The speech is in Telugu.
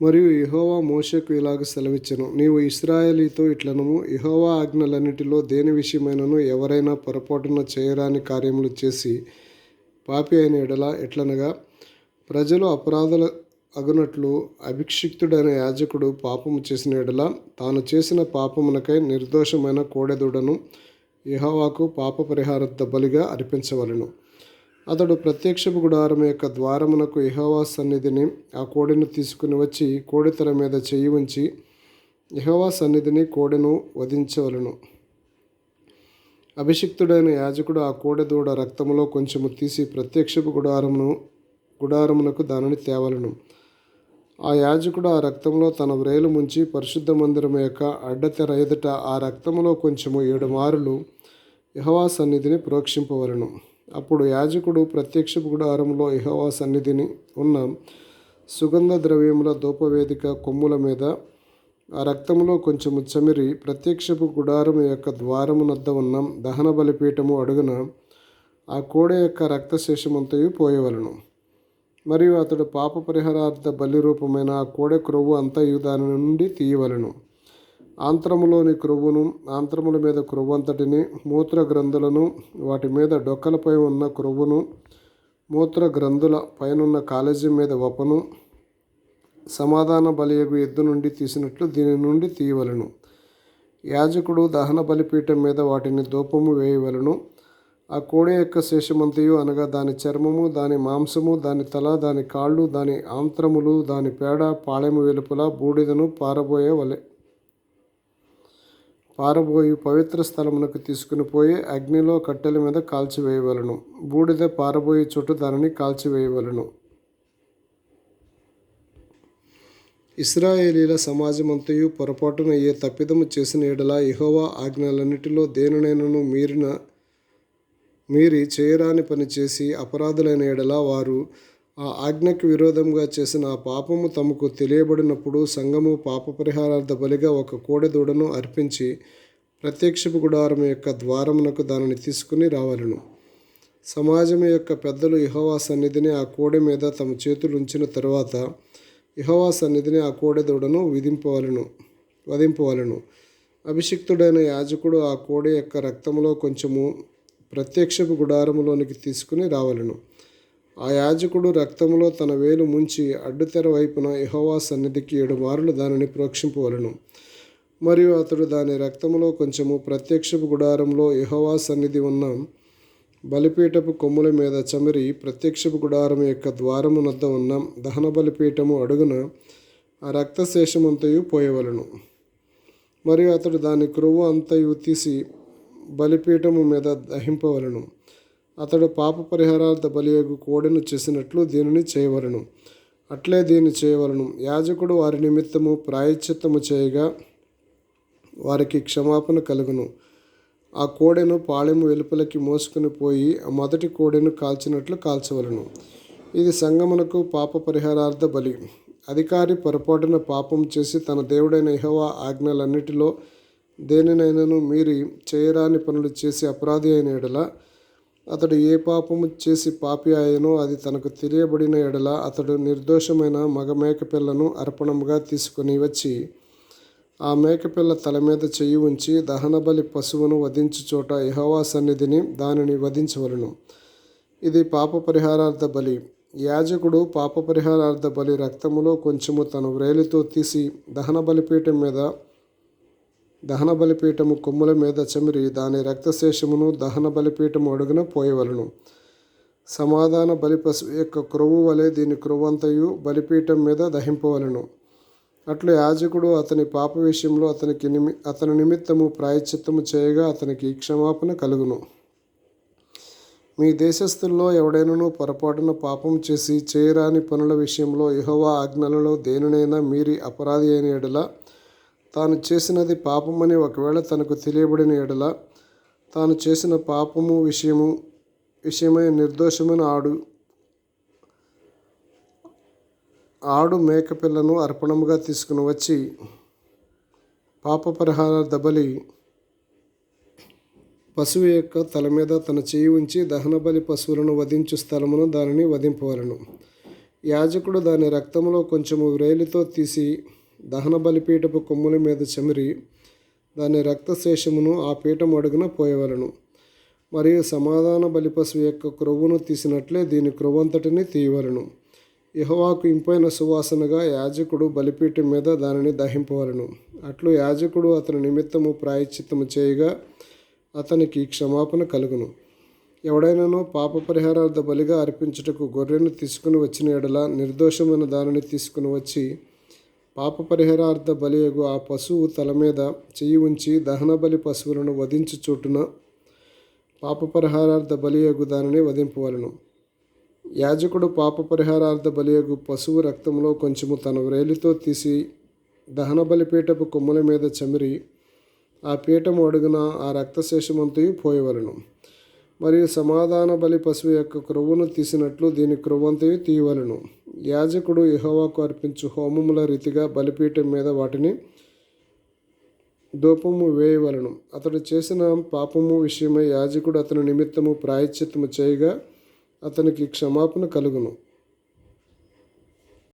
మరియు యెహోవా మోషేకు ఇలాగ సెలవిచ్చెను, నీవు ఇశ్రాయేలీతో ఇట్లనము, యెహోవా ఆజ్ఞలన్నిటిలో దేని విషయమైనను ఎవరైనా పొరపాటున చేయరాని కార్యములు చేసి పాపి అయిన ఎడల ఎట్లనగా, ప్రజలు అపరాధుల అగునట్లు అభిషిక్తుడైన యాజకుడు పాపము చేసిన ఎడల తాను చేసిన పాపమునకై నిర్దోషమైన కోడెదూడను యెహోవాకు పాప పరిహారార్థ బలిగా అర్పించవలెను. అతడు ప్రత్యక్షపు గుడారం యొక్క ద్వారమునకు యెహోవా సన్నిధిని ఆ కోడెను తీసుకుని వచ్చి కోడెతల మీద చెయ్యి ఉంచి యెహోవా సన్నిధిని కోడెను వధించవలెను. అభిషిక్తుడైన యాజకుడు ఆ కోడెదూడ రక్తములో కొంచెము తీసి ప్రత్యక్షపు గుడారమునకు దానిని తేవలెను. ఆ యాజకుడు ఆ రక్తంలో తన వ్రేలు ముంచి పరిశుద్ధ మందిరం యొక్క అడ్డతెర ఎదుట ఆ రక్తములో కొంచెము 7 మారులు యెహోవా సన్నిధిని ప్రోక్షింపవలెను. అప్పుడు యాజకుడు ప్రత్యక్షపు గుడారములో యెహోవా సన్నిధిని ఉన్న సుగంధ ద్రవ్యముల ధూపవేదిక కొమ్ముల మీద ఆ రక్తములో కొంచెము చమిరి ప్రత్యక్షపు గుడారము యొక్క ద్వారమునద్ద ఉన్న దహన బలిపీఠము అడుగున ఆ కోడె యొక్క రక్తశేషమంతయు పోయవలెను. మరియు అతడు పాప పరిహారార్థ బలి రూపమైన ఆ కోడె క్రొవ్వు అంతయు దాని నుండి తీయవలెను. ఆంత్రములోని క్రొవ్వును, ఆంత్రముల మీద క్రొవ్వంతటిని, మూత్ర గ్రంథులను, వాటి మీద డొక్కలపై ఉన్న క్రొవ్వును, మూత్ర గ్రంథుల పైనున్న కాలేజీ మీద వపను సమాధాన బలియగు ఎద్దు నుండి తీసినట్లు దీని నుండి తీయవలెను. యాజకుడు దహన బలిపీఠం మీద వాటిని ధూపము వేయవలెను. ఆ కోడె యొక్క శేషమంతయు అనగా దాని చర్మము, దాని మాంసము, దాని తల, దాని కాళ్ళు, దాని ఆంత్రములు, దాని పేడ పాళెము వెలుపల బూడిదను పారబోయి పవిత్ర స్థలమునకు తీసుకుని పోయి అగ్నిలో కట్టెల మీద కాల్చివేయవలెను. బూడిద పారబోయి చుట్టూ దానిని కాల్చివేయవలెను. ఇశ్రాయేలీల సమాజమంతయు పొరపాటున ఏ తప్పిదము చేసిన ఎడల యెహోవా ఆజ్ఞలన్నిటిలో దేనినైనను మీరి చేయరాని పని చేసి అపరాధులైన ఎడల వారు ఆ ఆజ్ఞకు విరోధంగా చేసిన ఆ పాపము తమకు తెలియబడినప్పుడు సంఘము పాప పరిహారార్థ బలిగా ఒక కోడెదూడను అర్పించి ప్రత్యక్షపు గుడారం యొక్క ద్వారమునకు దానిని తీసుకుని రావలెను. సమాజం యొక్క పెద్దలు యెహోవా సన్నిధిని ఆ కోడె మీద తమ చేతులు ఉంచిన తరువాత యెహోవా సన్నిధిని ఆ కోడెదూడను వధింపవలెను. అభిషిక్తుడైన యాజకుడు ఆ కోడె యొక్క రక్తములో కొంచెము ప్రత్యక్షపు గుడారములోనికి తీసుకుని రావలెను. ఆ యాజకుడు రక్తములో తన వేలు ముంచి అడ్డుతెర వైపున యెహోవా సన్నిధికి 7 మారులు దానిని ప్రోక్షింపవలెను. మరియు అతడు దాని రక్తములో కొంచెము ప్రత్యక్షపు గుడారంలో యెహోవా సన్నిధి ఉన్న బలిపీఠపు కొమ్ముల మీద చమిరి ప్రత్యక్షపు గుడారం యొక్క ద్వారమునద్ద ఉన్న దహన బలిపీఠము అడుగున ఆ రక్తశేషమంతయు పోయవలెను. మరియు అతడు దాని క్రొవ్వు అంతయు తీసి బలిపీఠము మీద దహింపవలెను. అతడు పాప పరిహారార్థ బలియగు కోడెను చేసినట్లు దీనిని చేయవలెను. అట్లే దీన్ని చేయవలెను. యాజకుడు వారి నిమిత్తము ప్రాయశ్చిత్తము చేయగా వారికి క్షమాపణ కలుగును. ఆ కోడెను పాళెము వెలుపలికి మోసుకుని పోయి ఆ మొదటి కోడెను కాల్చినట్లు కాల్చవలెను. ఇది సంగమునకు పాప పరిహారార్థ బలి. అధికారి పొరపాటున పాపం చేసి తన దేవుడైన యెహోవా ఆజ్ఞలన్నిటిలో దేనినైనను మీరి చేయరాని పనులు చేసి అపరాధి అయిన ఎడల అతడు ఏ పాపము చేసి పాపి ఆయనో అది తనకు తెలియబడిన ఎడల అతడు నిర్దోషమైన మగ మేకపిల్లను అర్పణముగా తీసుకొని వచ్చి ఆ మేకపిల్ల తల మీద చెయ్యి ఉంచి దహన బలి పశువును వధించు చోట యెహోవా సన్నిధిని దానిని వధించవలెను. ఇది పాప పరిహారార్థ బలి. యాజకుడు పాప పరిహారార్థ బలి రక్తములో కొంచెము తన వ్రేలితో తీసి దహన బలిపీఠము కొమ్ముల మీద చమిరి దాని రక్తశేషమును దహన బలిపీఠము అడుగున పోయవలెను. సమాధాన బలి పశువు యొక్క క్రొవ్వు వలె దీని క్రొవ్వంతయు బలిపీఠం మీద దహింపవలెను. అట్లు యాజకుడు అతని పాప విషయంలో అతని నిమిత్తము ప్రాయశ్చిత్తము చేయగా అతనికి క్షమాపణ కలుగును. మీ దేశస్థుల్లో ఎవడైనను పొరపాటున పాపం చేసి చేయరాని పనుల విషయంలో యెహోవా ఆజ్ఞలలో దేనినైనా మీరి అపరాధి అయిన ఎడల తాను చేసినది పాపమని ఒకవేళ తనకు తెలియబడిన ఎడల తాను చేసిన పాపము విషయమై నిర్దోషమైన ఆడు మేకపిల్లను అర్పణముగా తీసుకుని వచ్చి పాప పరిహారార్థ బలి పశువు యొక్క తల మీద తన చేయి ఉంచి దహన బలి పశువులను వధించు స్థలమున దానిని వధింపవలెను. యాజకుడు దాని రక్తంలో కొంచెము వ్రేలితో తీసి దహన బలిపీఠపు కొమ్ముల మీద చెమిరి దాని రక్తశేషమును ఆ పీఠం అడుగున పోయవలను. మరియు సమాధాన బలిపశువు యొక్క క్రొవ్వును తీసినట్లే దీని క్రొవ్వంతటిని తీయవలను. యెహోవాకు ఇంపైన సువాసనగా యాజకుడు బలిపీఠం మీద దానిని దహింపవలను. అట్లు యాజకుడు అతని నిమిత్తము ప్రాయశ్చిత్తము చేయగా అతనికి క్షమాపణ కలుగును. ఎవడైనానో పాప పరిహారార్థ బలిగా అర్పించుటకు గొర్రెను తీసుకుని వచ్చిన ఎడల నిర్దోషమైన దానిని తీసుకుని వచ్చి పాప పరిహారార్థ బలియగు ఆ పశువు తల మీద చెయ్యి ఉంచి దహన బలి పశువులను వధించు చోటున పాప పరిహారార్థ బలియగు దానిని వధింపవలను. యాజకుడు పాప పరిహారార్థ బలియగు పశువు రక్తంలో కొంచెము తన వ్రేలితో తీసి దహన బలిపీఠపు కొమ్ముల మీద చమిరి ఆ పీఠము అడుగున ఆ రక్తశేషమంతయు పోయవలను. మరియు సమాధాన బలి పశువు యొక్క క్రొవ్వును తీసినట్లు దీని క్రొవ్వంతయు తీయవలను. యాజకుడు యెహోవాకు అర్పించు హోమముల రీతిగా బలిపీఠం మీద వాటిని ధూపము వేయవలను. అతడు చేసిన పాపము విషయమై యాజకుడు అతని నిమిత్తము ప్రాయశ్చిత్తము చేయగా అతనికి క్షమాపణ కలుగును.